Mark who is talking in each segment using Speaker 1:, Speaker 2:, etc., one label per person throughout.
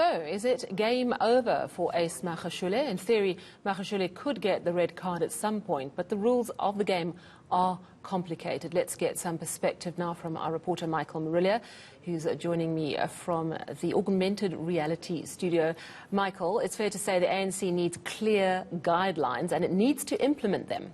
Speaker 1: So, is it game over for Ace Magashule? In theory, Magashule could get the red card at some point, but the rules of the game are complicated. Let's get some perspective now from our reporter Michael Marillier, who's joining me from the augmented reality studio. Michael, it's fair to say the ANC needs clear guidelines and it needs to implement them.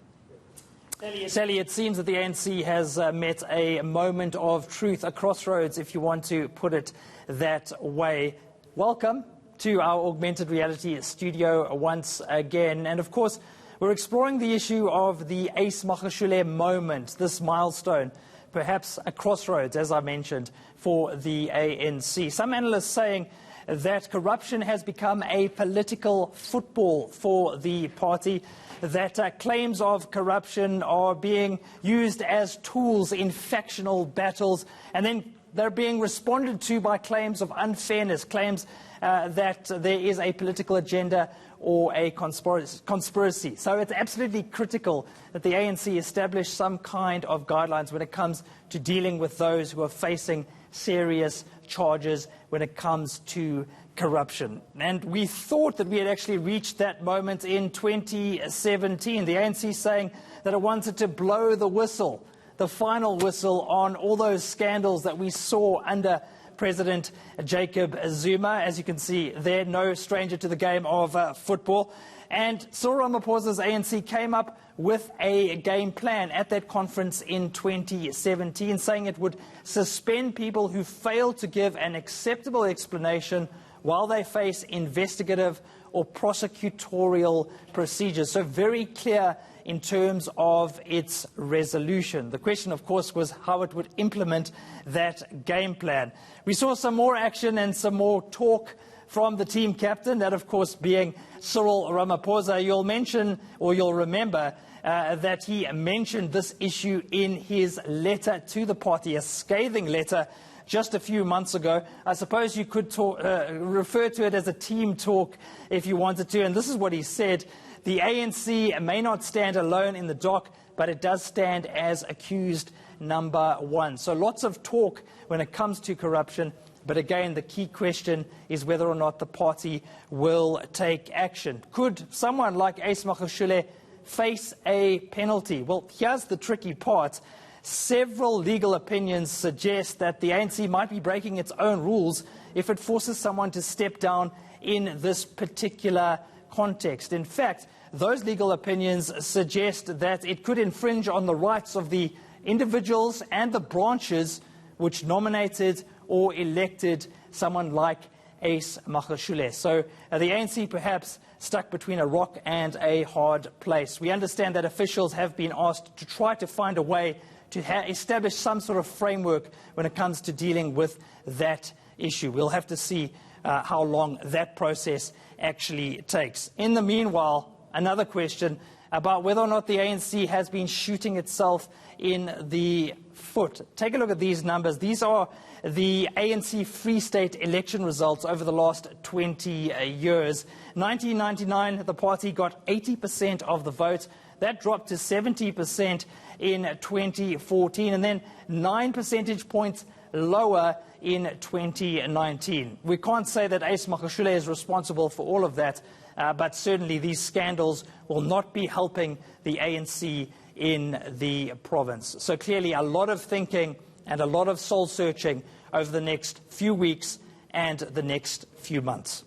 Speaker 2: Sally, it seems that the ANC has met a moment of truth, a crossroads, if you want to put it that way. Welcome to our augmented reality studio once again. And of course, we're exploring the issue of the Ace Magashule moment, this milestone, perhaps a crossroads, as I mentioned, for the ANC. Some analysts saying that corruption has become a political football for the party, that claims of corruption are being used as tools in factional battles, and then they're being responded to by claims of unfairness, claims that there is a political agenda or a conspiracy. So it's absolutely critical that the ANC establish some kind of guidelines when it comes to dealing with those who are facing serious charges when it comes to corruption. And we thought that we had actually reached that moment in 2017. The ANC saying that it wanted to blow the whistle, the final whistle on all those scandals that we saw under President Jacob Zuma. As you can see, they're no stranger to the game of football. And Cyril Ramaphosa's ANC came up with a game plan at that conference in 2017, saying it would suspend people who fail to give an acceptable explanation while they face investigative or prosecutorial procedures. So very clear in terms of its resolution. The question, of course, was how it would implement that game plan. We saw some more action and some more talk from the team captain, that of course being Cyril Ramaphosa. You'll remember that he mentioned this issue in his letter to the party, a scathing letter just a few months ago. I suppose you could refer to it as a team talk if you wanted to, and this is what he said. The ANC may not stand alone in the dock, but it does stand as accused number one. So lots of talk when it comes to corruption, but again, the key question is whether or not the party will take action. Could someone like Ace Magashule face a penalty? Well, here's the tricky part. Several legal opinions suggest that the ANC might be breaking its own rules if it forces someone to step down in this particular context. In fact, those legal opinions suggest that it could infringe on the rights of the individuals and the branches which nominated or elected someone like Ace Magashule. So the ANC perhaps stuck between a rock and a hard place. We understand that officials have been asked to try to find a way to establish some sort of framework when it comes to dealing with that issue. We'll have to see how long that process actually takes. In the meanwhile, another question about whether or not the ANC has been shooting itself in the foot. Take a look at these numbers. These are the ANC Free State election results over the last 20 years. 1999, the party got 80% of the vote. That dropped to 70% in 2014, and then 9 percentage points lower in 2019. We can't say that Ace Magashule is responsible for all of that, but certainly these scandals will not be helping the ANC in the province. So clearly a lot of thinking and a lot of soul-searching over the next few weeks and the next few months.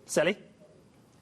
Speaker 2: Sally?